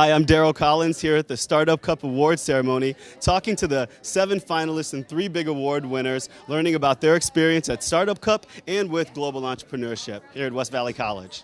Hi, I'm Daryl Collins here at the Startup Cup Awards ceremony, talking to the 7 finalists and 3 big award winners, learning about their experience at Startup Cup and with global entrepreneurship here at West Valley College.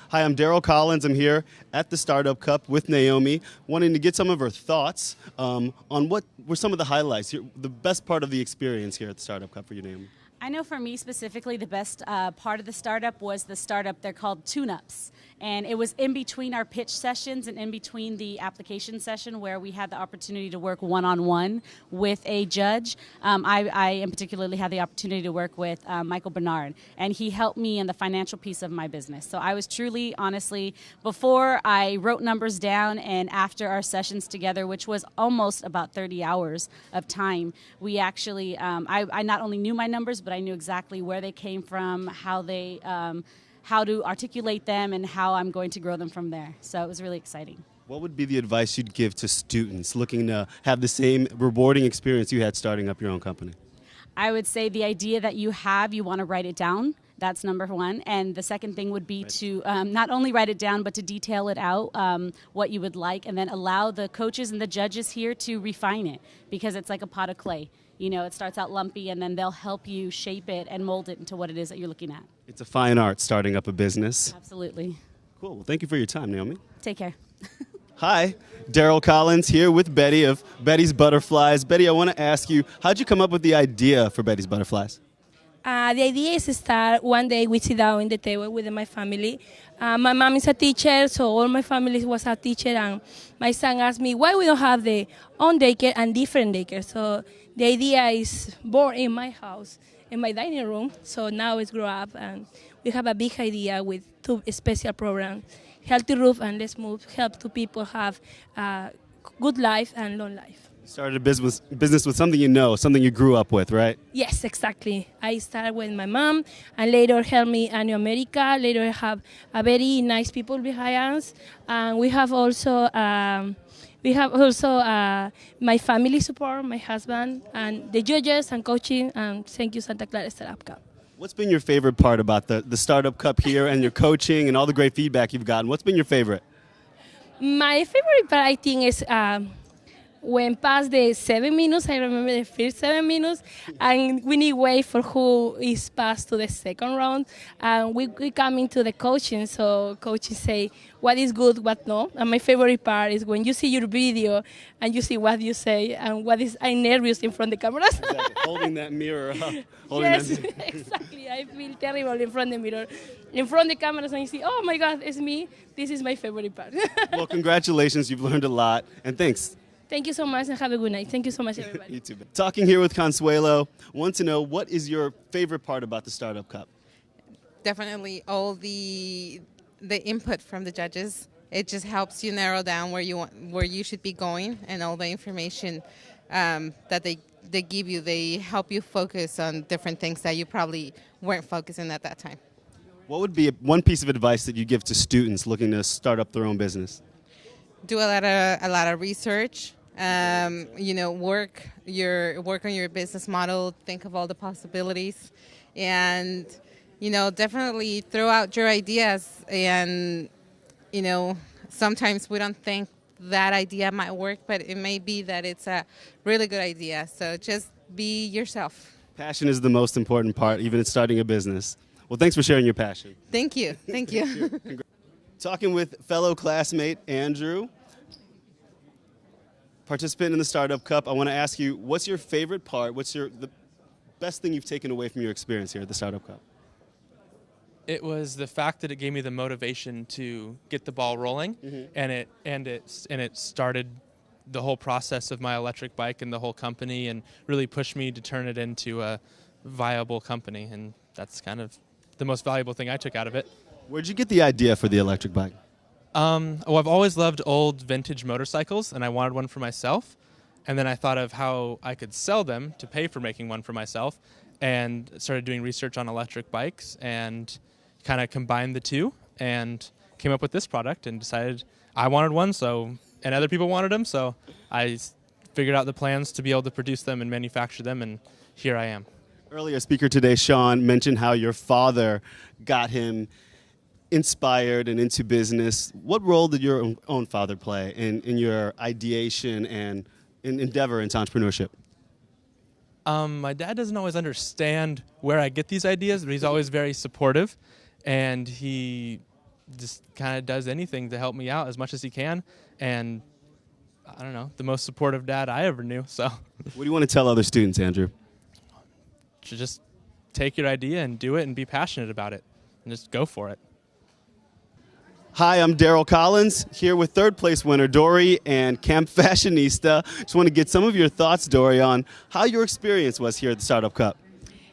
Hi, I'm Daryl Collins. I'm here at the Startup Cup with Naomi, wanting to get some of her thoughts on what were some of the highlights, the best part of the experience here at the Startup Cup for you, Naomi. I know for me specifically, the best part of the startup was the startup. They're called tune-ups. And it was in between our pitch sessions and in between the application session where we had the opportunity to work one-on-one with a judge. I particularly had the opportunity to work with Michael Bernard, and he helped me in the financial piece of my business. So I was truly, honestly, before I wrote numbers down and after our sessions together, which was almost about 30 hours of time, we actually, I not only knew my numbers, but I knew exactly where they came from, how to articulate them, and how I'm going to grow them from there. So it was really exciting. What would be the advice you'd give to students looking to have the same rewarding experience you had starting up your own company? I would say the idea that you have, you want to write it down. That's number one. And the second thing would be to not only write it down, but to detail it out, what you would like, and then allow the coaches and the judges here to refine it, because it's like a pot of clay. You know, it starts out lumpy, and then they'll help you shape it and mold it into what it is that you're looking at. It's a fine art starting up a business. Absolutely. Cool. Well, thank you for your time, Naomi. Take care. Hi, Daryl Collins here with Betty of Betty's Butterflies. Betty, I want to ask you, how'd you come up with the idea for Betty's Butterflies? The idea is to start one day we sit down in the table with my family. My mom is a teacher, so all my family was a teacher, and my son asked me why we don't have the own daycare and different daycare. So the idea is born in my house, in my dining room. So now it's grow up, and we have a big idea with 2 special programs, Healthy Roof and Let's Move, help to people have a good life and long life. Started a business with something you know, something you grew up with, right? Yes, exactly. I started with my mom, and later helped me in America. Later I have a very nice people behind us, and we have also my family support, my husband, and the judges and coaching. And thank you, Santa Clara Startup Cup. What's been your favorite part about the Startup Cup here and your coaching and all the great feedback you've gotten? What's been your favorite? My favorite part, I think, is when past the 7 minutes, I remember the first 7 minutes, and we need wait for who is passed to the second round. And we come into the coaching, so coaches say what is good, what no. And my favorite part is when you see your video and you see what you say and what is I'm nervous in front of the cameras. Exactly. Holding that mirror up. Yes, exactly. I feel terrible in front of the mirror. In front of the cameras, and you see, oh my God, it's me. This is my favorite part. Well, congratulations. You've learned a lot, and thanks. Thank you so much, and have a good night. Thank you so much, everybody. You too. Talking here with Consuelo, want to know, what is your favorite part about the Startup Cup? Definitely all the input from the judges. It just helps you narrow down where you should be going, and all the information that they give you. They help you focus on different things that you probably weren't focusing at that time. What would be one piece of advice that you give to students looking to start up their own business? Do a lot of research. Work on your business model. Think of all the possibilities, and definitely throw out your ideas. And sometimes we don't think that idea might work, but it may be that it's a really good idea. So just be yourself. Passion is the most important part, even in starting a business. Well, thanks for sharing your passion. Thank you. Thank you. Talking with fellow classmate Andrew, participant in the Startup Cup, I want to ask you, what's your favorite part? What's the best thing you've taken away from your experience here at the Startup Cup? It was the fact that it gave me the motivation to get the ball rolling, and it started the whole process of my electric bike and the whole company, and really pushed me to turn it into a viable company. And that's kind of the most valuable thing I took out of it. Where'd you get the idea for the electric bike? I've always loved old vintage motorcycles, and I wanted one for myself. And then I thought of how I could sell them to pay for making one for myself, and started doing research on electric bikes and kind of combined the two and came up with this product and decided I wanted one, and other people wanted them, so I figured out the plans to be able to produce them and manufacture them, and here I am. Earlier speaker today, Sean, mentioned how your father got him inspired and into business, what role did your own father play in your ideation and in endeavor into entrepreneurship? My dad doesn't always understand where I get these ideas, but he's always very supportive, and he just kind of does anything to help me out as much as he can. And I don't know, the most supportive dad I ever knew. So, What do you want to tell other students, Andrew? to just take your idea and do it and be passionate about it and just go for it. Hi, I'm Daryl Collins, here with third place winner Dory and Camp Fashionista. Just want to get some of your thoughts, Dory, on how your experience was here at the Startup Cup.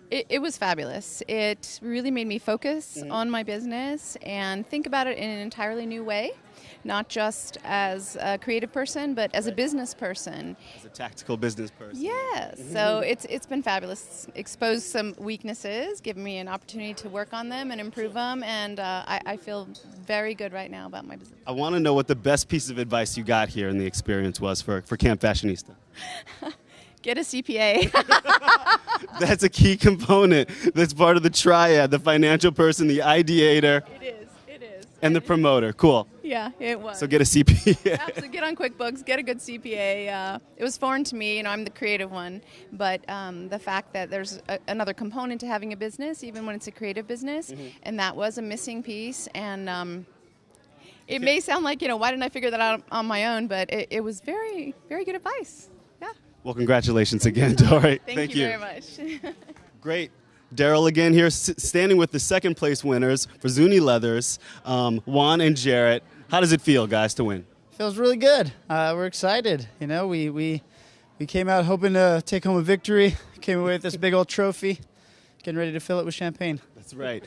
It was fabulous. It really made me focus on my business and think about it in an entirely new way, not just as a creative person, but as a business person. As a tactical business person. Yes, so it's been fabulous. Exposed some weaknesses, given me an opportunity to work on them and improve them, and I feel very good right now about my business. I want to know what the best piece of advice you got here in the experience was for Camp Fashionista. Get a CPA. That's a key component. That's part of the triad, the financial person, the ideator, It is. and the promoter. Cool. Yeah, it was. So get a CPA. Absolutely, get on QuickBooks, get a good CPA. It was foreign to me, I'm the creative one, but the fact that there's another component to having a business, even when it's a creative business, and that was a missing piece. And it may sound like, why didn't I figure that out on my own? But it was very, very good advice. Yeah. Well, congratulations again, Dory. Thank you very much. Great. Daryl again here, standing with the second place winners for Zuni Leathers, Juan and Jarrett. How does it feel, guys, to win? Feels really good. We're excited. We came out hoping to take home a victory. Came away with this big old trophy. Getting ready to fill it with champagne. That's right.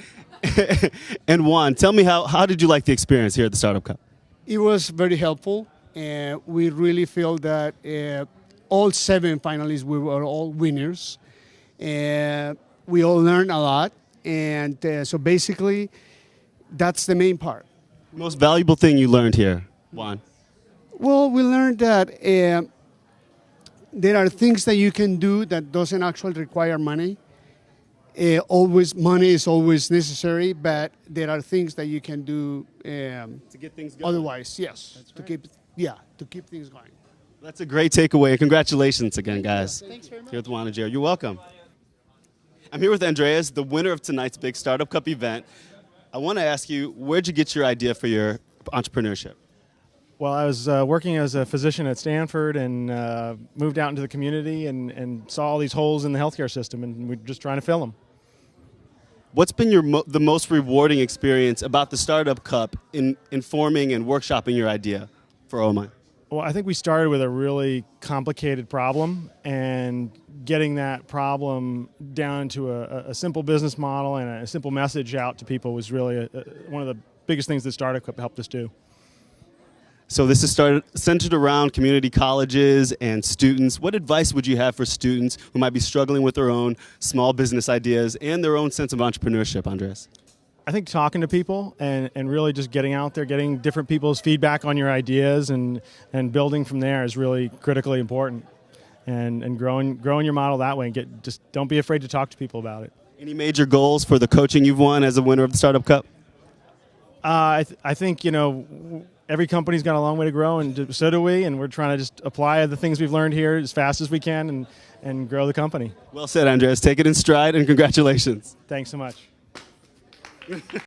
And Juan, tell me how did you like the experience here at the Startup Cup? It was very helpful, and we really feel that all 7 finalists, we were all winners. We all learned a lot, and so basically, that's the main part. Most valuable thing you learned here, Juan? Well, we learned that there are things that you can do that doesn't actually require money. Money is always necessary, but there are things that you can do To get things going. otherwise. Yes, That's to right. keep things going. That's a great takeaway. Congratulations again, guys. Thanks very much. Here with Juan and Jared. You're welcome. I'm here with Andreas, the winner of tonight's big Startup Cup event. I want to ask you, where'd you get your idea for your entrepreneurship? Well, I was working as a physician at Stanford and moved out into the community and saw all these holes in the healthcare system, and we're just trying to fill them. What's been the most rewarding experience about the Startup Cup in informing and workshopping your idea for OMI? Well, I think we started with a really complicated problem, and getting that problem down to a simple business model and a simple message out to people was really one of the biggest things that Startup Cup helped us do. So this is centered around community colleges and students. What advice would you have for students who might be struggling with their own small business ideas and their own sense of entrepreneurship, Andres? I think talking to people and really just getting out there, getting different people's feedback on your ideas and building from there is really critically important. And growing your model that way, and just don't be afraid to talk to people about it. Any major goals for the coaching you've won as a winner of the Startup Cup? I think, every company's got a long way to grow, and so do we, and we're trying to just apply the things we've learned here as fast as we can and grow the company. Well said, Andres. Take it in stride, and congratulations. Thanks so much.